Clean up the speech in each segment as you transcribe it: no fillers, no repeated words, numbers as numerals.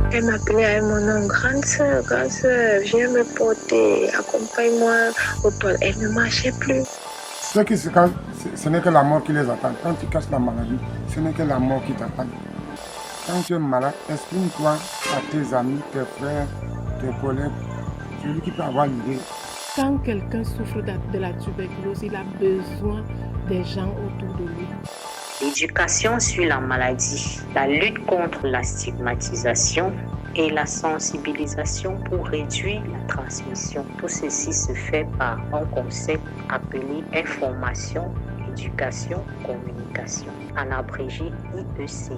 Elle m'appelait à un moment, grande sœur, viens me porter, accompagne-moi au toilette. Elle ne marchait plus. Ce n'est que la mort qui les attend. Quand tu caches la maladie, ce n'est que la mort qui t'attend. Quand tu es malade, exprime-toi à tes amis, tes frères, tes collègues, celui qui peut avoir l'idée. Quand quelqu'un souffre de la tuberculose, il a besoin des gens autour de lui. L'éducation sur la maladie, la lutte contre la stigmatisation et la sensibilisation pour réduire la transmission. Tout ceci se fait par un concept appelé information, éducation, communication, en abrégé IEC.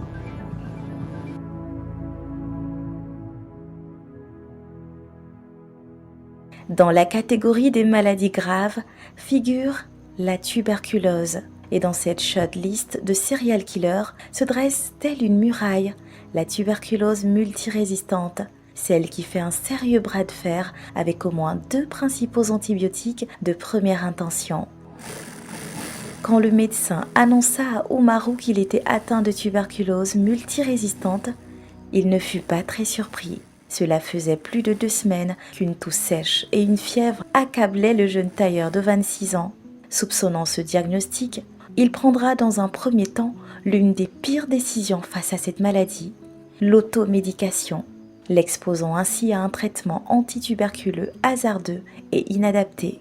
Dans la catégorie des maladies graves figure la tuberculose. Et dans cette shortlist de serial killers se dresse telle une muraille, la tuberculose multirésistante, celle qui fait un sérieux bras de fer avec au moins 2 principaux antibiotiques de première intention. Quand le médecin annonça à Oumarou qu'il était atteint de tuberculose multirésistante, il ne fut pas très surpris. Cela faisait plus de 2 semaines qu'une toux sèche et une fièvre accablaient le jeune tailleur de 26 ans. Soupçonnant ce diagnostic, il prendra dans un premier temps l'une des pires décisions face à cette maladie, l'automédication, l'exposant ainsi à un traitement antituberculeux hasardeux et inadapté.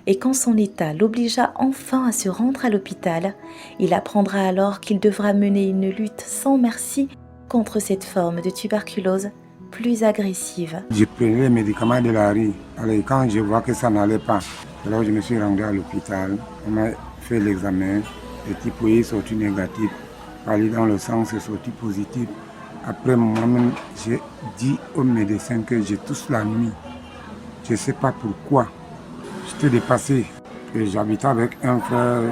Et quand son état l'obligea enfin à se rendre à l'hôpital, il apprendra alors qu'il devra mener une lutte sans merci contre cette forme de tuberculose plus agressive. Je prenais les médicaments de la rue. Alors quand je vois que ça n'allait pas, alors je me suis rendu à l'hôpital. On m'a fait l'examen. Le typhoïde est sorti négatif. Aller dans le sang, c'est sorti positif. Après, moi-même, j'ai dit au médecin que je tousse la nuit. Je ne sais pas pourquoi. J'étais dépassé. Et j'habitais avec un frère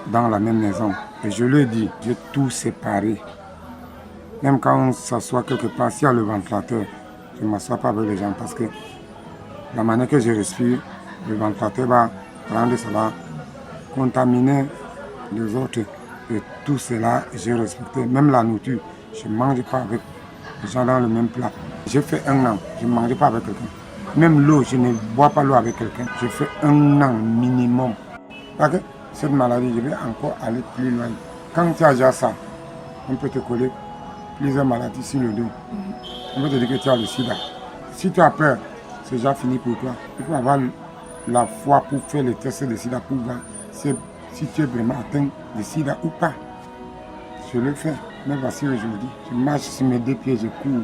dans la même maison. Et je lui ai dit, j'ai tout séparé. Même quand on s'assoit quelque part, s'il y a le ventilateur, je ne m'assois pas avec les gens parce que la manière que je respire, le ventilateur va prendre, ça va contaminer les autres. Et tout cela, j'ai respecté. Même la nourriture, je ne mange pas avec les gens dans le même plat. J'ai fait 1 an, je ne mangeais pas avec quelqu'un. Même l'eau, je ne bois pas l'eau avec quelqu'un. Je fais 1 an minimum. Parce que cette maladie, je vais encore aller plus loin. Quand tu as déjà ça, on peut te coller plusieurs maladies sur le dos. On peut te dire que tu as le sida. Si tu as peur, c'est déjà fini pour toi. Il faut avoir la foi pour faire le test de sida pour voir si tu es vraiment atteint de sida ou pas. Je le fais. Mais voici aujourd'hui, je marche sur mes 2 pieds, je cours.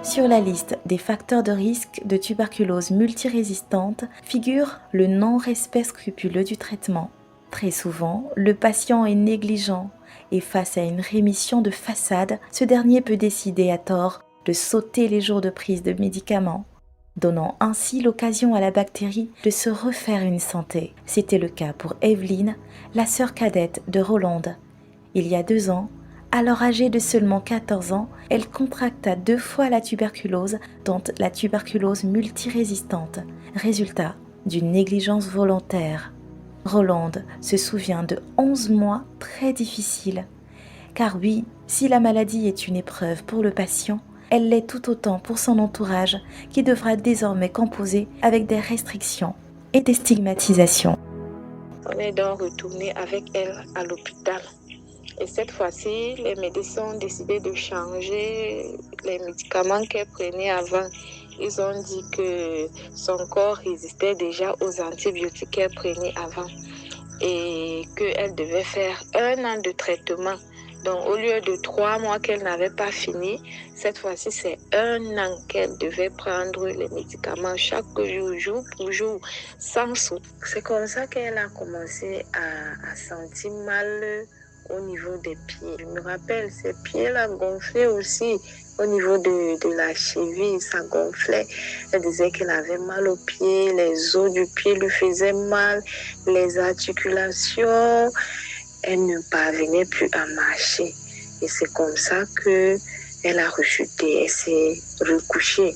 Sur la liste des facteurs de risque de tuberculose multirésistante figure le non-respect scrupuleux du traitement. Très souvent, le patient est négligent et face à une rémission de façade, ce dernier peut décider à tort de sauter les jours de prise de médicaments, donnant ainsi l'occasion à la bactérie de se refaire une santé. C'était le cas pour Evelyne, la sœur cadette de Rolande. Il y a 2 ans, alors âgée de seulement 14 ans, elle contracta 2 fois la tuberculose, dont la tuberculose multirésistante, résultat d'une négligence volontaire. Rolande se souvient de 11 mois très difficiles. Car oui, si la maladie est une épreuve pour le patient, elle l'est tout autant pour son entourage qui devra désormais composer avec des restrictions et des stigmatisations. On est donc retourné avec elle à l'hôpital. Et cette fois-ci, les médecins ont décidé de changer les médicaments qu'elle prenait avant. Ils ont dit que son corps résistait déjà aux antibiotiques qu'elle prenait avant et qu'elle devait faire 1 an de traitement. Donc, au lieu de 3 mois qu'elle n'avait pas fini, cette fois-ci, c'est 1 an qu'elle devait prendre les médicaments chaque jour, jour pour jour, sans sou. C'est comme ça qu'elle a commencé à sentir mal au niveau des pieds. Je me rappelle, ses pieds-là gonflaient aussi au niveau de la cheville, ça gonflait. Elle disait qu'elle avait mal aux pieds, les os du pied lui faisaient mal, les articulations. Elle ne parvenait plus à marcher. Et c'est comme ça qu'elle a rechuté, elle s'est recouchée.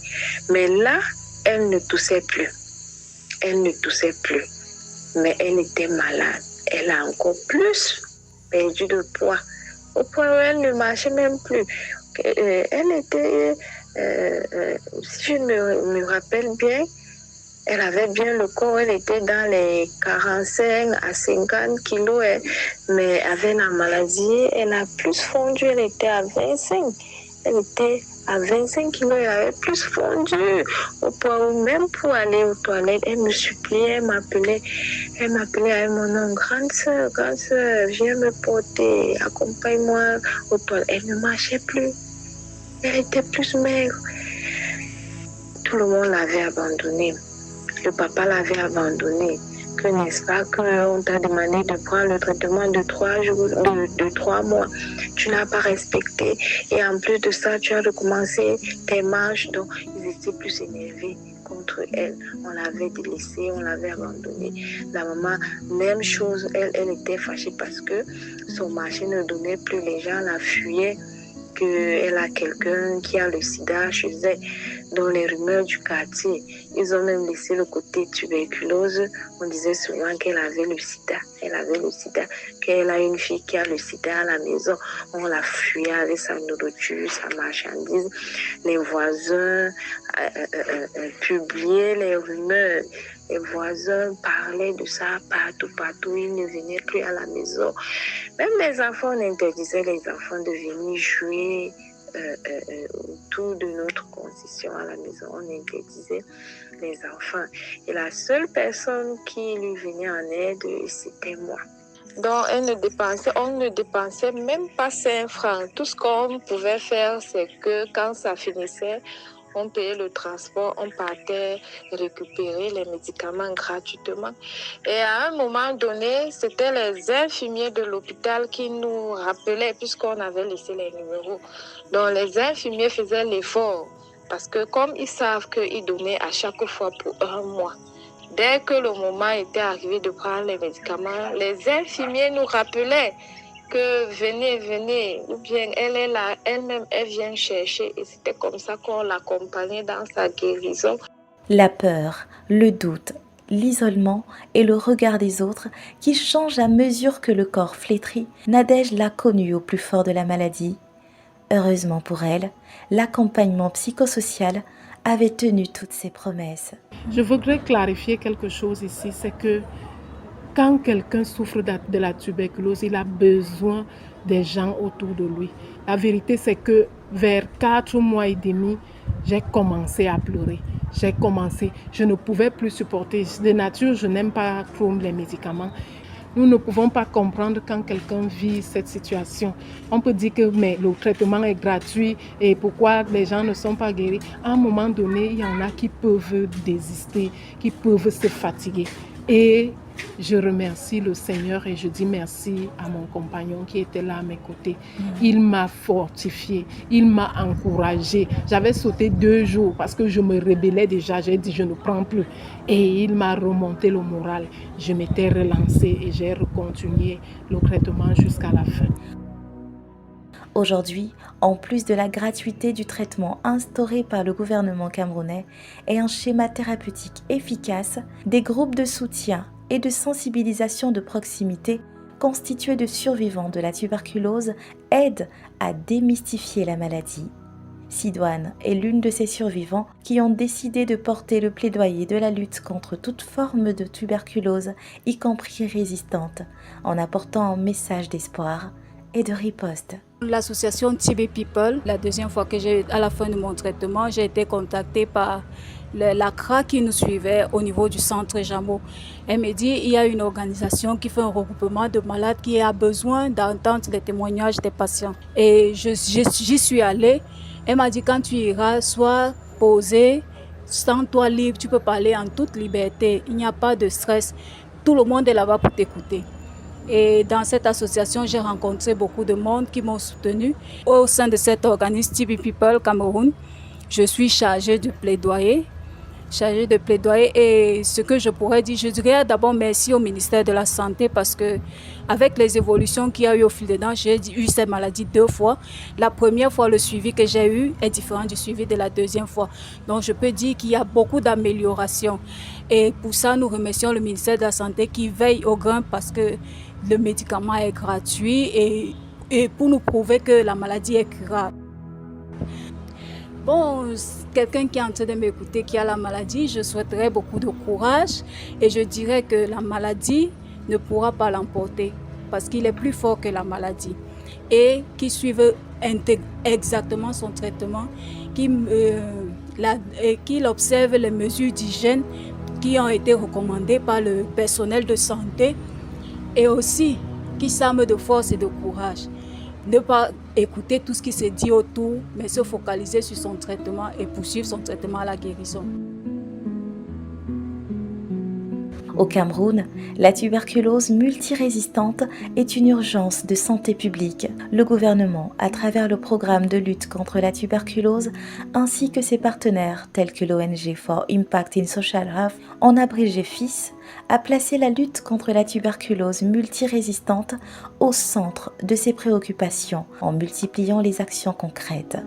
Mais là, elle ne toussait plus. Elle ne toussait plus. Mais elle était malade. Elle a encore plus perdu de poids. Au point où elle ne marchait même plus. Elle était Si je me rappelle bien, elle avait bien le corps, elle était dans les 45 à 50 kilos, mais avec la maladie, elle a plus fondu, elle était à 25. Elle était à 25 kilos, elle avait plus fondu au point où même pour aller aux toilettes, elle me suppliait, elle m'appelait à mon nom, grande soeur, viens me porter, accompagne-moi aux toilettes. Elle ne marchait plus, elle était plus maigre. Tout le monde l'avait abandonnée. Le papa l'avait abandonnée. Que n'est-ce pas qu'on t'a demandé de prendre le traitement de 3 mois. Tu n'as pas respecté. Et en plus de ça, tu as recommencé tes marches. Donc, ils étaient plus énervés contre elle. On l'avait délaissée, on l'avait abandonnée. La maman, même chose, elle était fâchée parce que son marché ne donnait plus. Les gens la fuyaient. Qu'elle a quelqu'un qui a le sida chez elle, dans les rumeurs du quartier. Ils ont même laissé le côté tuberculose. On disait souvent qu'elle avait le sida. Elle avait le sida. Qu'elle a une fille qui a le sida à la maison. On la fuyait avec sa nourriture, sa marchandise. Les voisins publiaient les rumeurs. Les voisins parlaient de ça partout. Ils ne venaient plus à la maison. Même les enfants, on interdisait les enfants de venir jouer autour de notre concession à la maison. On interdisait les enfants. Et la seule personne qui lui venait en aide, c'était moi. Donc, on ne dépensait même pas 5 francs. Tout ce qu'on pouvait faire, c'est que quand ça finissait, on payait le transport, on partait récupérer les médicaments gratuitement. Et à un moment donné, c'était les infirmiers de l'hôpital qui nous rappelaient, puisqu'on avait laissé les numéros. Donc les infirmiers faisaient l'effort, parce que comme ils savent qu'ils donnaient à chaque fois pour 1 mois, dès que le moment était arrivé de prendre les médicaments, les infirmiers nous rappelaient que venez, ou bien elle est là, elle-même, elle vient chercher. Et c'était comme ça qu'on l'accompagnait dans sa guérison. La peur, le doute, l'isolement et le regard des autres qui changent à mesure que le corps flétrit, Nadège l'a connue au plus fort de la maladie. Heureusement pour elle, l'accompagnement psychosocial avait tenu toutes ses promesses. Je voudrais clarifier quelque chose ici, c'est que quand quelqu'un souffre de la tuberculose, il a besoin des gens autour de lui. La vérité, c'est que vers 4 mois et demi, j'ai commencé à pleurer. Je ne pouvais plus supporter. De nature, je n'aime pas trop les médicaments. Nous ne pouvons pas comprendre quand quelqu'un vit cette situation. On peut dire que mais le traitement est gratuit et pourquoi les gens ne sont pas guéris. À un moment donné, il y en a qui peuvent désister, qui peuvent se fatiguer. Et je remercie le Seigneur et je dis merci à mon compagnon qui était là à mes côtés. Il m'a fortifié, il m'a encouragé. J'avais sauté 2 jours parce que je me rébellais déjà. J'ai dit je ne prends plus. Et il m'a remonté le moral. Je m'étais relancée et j'ai recontinué le traitement jusqu'à la fin. Aujourd'hui, en plus de la gratuité du traitement instauré par le gouvernement camerounais et un schéma thérapeutique efficace, des groupes de soutien et de sensibilisation de proximité constitués de survivants de la tuberculose aident à démystifier la maladie. Sidoine est l'une de ces survivants qui ont décidé de porter le plaidoyer de la lutte contre toute forme de tuberculose, y compris résistante, en apportant un message d'espoir et de riposte. L'association TB People, la deuxième fois à la fin de mon traitement, j'ai été contactée par l'ACRA qui nous suivait au niveau du centre Jameau. Elle me dit il y a une organisation qui fait un regroupement de malades qui a besoin d'entendre les témoignages des patients. Et j'y suis allée. Elle m'a dit quand tu iras, sois posé, sens-toi libre, tu peux parler en toute liberté. Il n'y a pas de stress. Tout le monde est là-bas pour t'écouter. Et dans cette association, j'ai rencontré beaucoup de monde qui m'ont soutenu. Au sein de cet organisme TB People Cameroun, je suis chargée de plaidoyer. Et ce que je pourrais dire, je dirais d'abord merci au ministère de la Santé parce que avec les évolutions qu'il y a eu au fil des ans, j'ai eu cette maladie 2 fois. La première fois, le suivi que j'ai eu est différent du suivi de la deuxième fois. Donc je peux dire qu'il y a beaucoup d'améliorations. Et pour ça, nous remercions le ministère de la Santé qui veille au grain parce que le médicament est gratuit et pour nous prouver que la maladie est curable. Bon, quelqu'un qui est en train de m'écouter, qui a la maladie, je souhaiterais beaucoup de courage et je dirais que la maladie ne pourra pas l'emporter parce qu'il est plus fort que la maladie. Et qu'il suive exactement son traitement, qu'il observe les mesures d'hygiène qui ont été recommandées par le personnel de santé et aussi qu'il s'arme de force et de courage. Ne pas écouter tout ce qui se dit autour, mais se focaliser sur son traitement et poursuivre son traitement à la guérison. Au Cameroun, la tuberculose multirésistante est une urgence de santé publique. Le gouvernement, à travers le programme de lutte contre la tuberculose, ainsi que ses partenaires tels que l'ONG for Impact in Social Health, en abrégé FIS, a placé la lutte contre la tuberculose multirésistante au centre de ses préoccupations en multipliant les actions concrètes.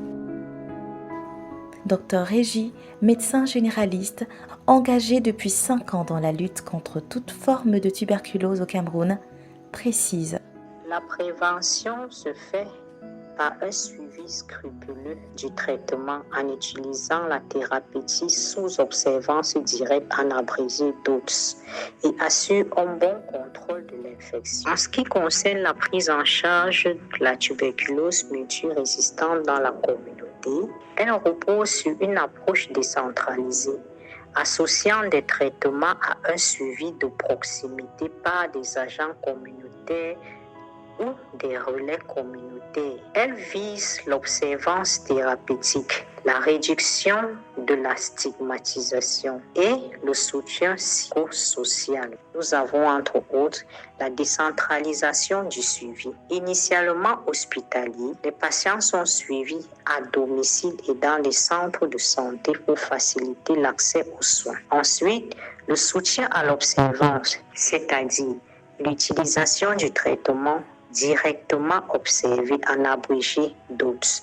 Dr Régie, médecin généraliste, engagé depuis 5 ans dans la lutte contre toute forme de tuberculose au Cameroun, précise. La prévention se fait par un suivi scrupuleux du traitement en utilisant la thérapeutique sous observance directe en abrégé DOTS et assure un bon contrôle de l'infection. En ce qui concerne la prise en charge de la tuberculose multirésistante dans la communauté, elle repose sur une approche décentralisée, associant des traitements à un suivi de proximité par des agents communautaires ou des relais communautaires. Elle vise l'observance thérapeutique, la réduction de la stigmatisation et le soutien psychosocial. Nous avons entre autres la décentralisation du suivi. Initialement hospitalier, les patients sont suivis à domicile et dans les centres de santé pour faciliter l'accès aux soins. Ensuite, le soutien à l'observance, c'est-à-dire l'utilisation du traitement directement observé en abrégé DOTS,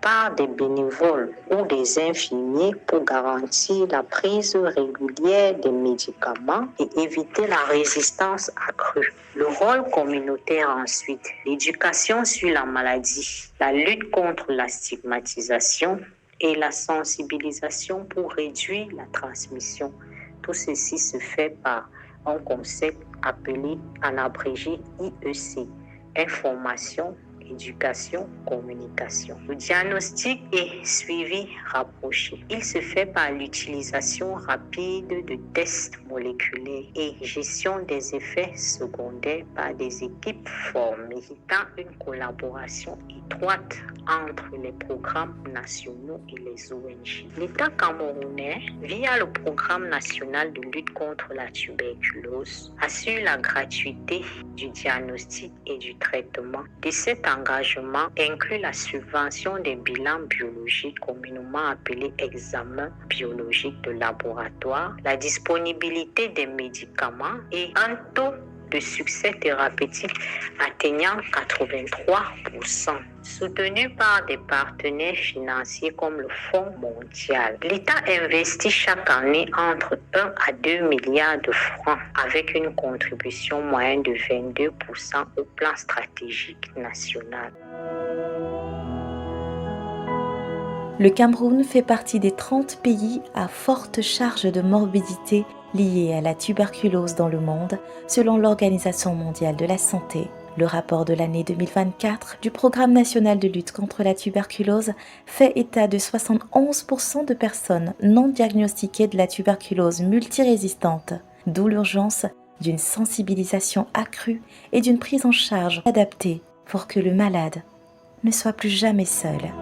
par des bénévoles ou des infirmiers pour garantir la prise régulière des médicaments et éviter la résistance accrue. Le rôle communautaire ensuite, l'éducation sur la maladie, la lutte contre la stigmatisation et la sensibilisation pour réduire la transmission. Tout ceci se fait par un concept appelé en abrégé IEC, information, éducation, communication. Le diagnostic et suivi rapproché. Il se fait par l'utilisation rapide de tests moléculaires et gestion des effets secondaires par des équipes formées, dans une collaboration étroite entre les programmes nationaux et les ONG. L'État camerounais, via le programme national de lutte contre la tuberculose, assure la gratuité du diagnostic et du traitement. De cet engagement inclut la subvention des bilans biologiques communément appelés examens biologiques de laboratoire, la disponibilité des médicaments et un taux de succès thérapeutique atteignant 83%. Soutenu par des partenaires financiers comme le Fonds mondial. L'État investit chaque année entre 1 à 2 milliards de francs avec une contribution moyenne de 22% au plan stratégique national. Le Cameroun fait partie des 30 pays à forte charge de morbidité liée à la tuberculose dans le monde, selon l'Organisation mondiale de la santé. Le rapport de l'année 2024 du Programme national de lutte contre la tuberculose fait état de 71% de personnes non diagnostiquées de la tuberculose multirésistante, d'où l'urgence d'une sensibilisation accrue et d'une prise en charge adaptée pour que le malade ne soit plus jamais seul.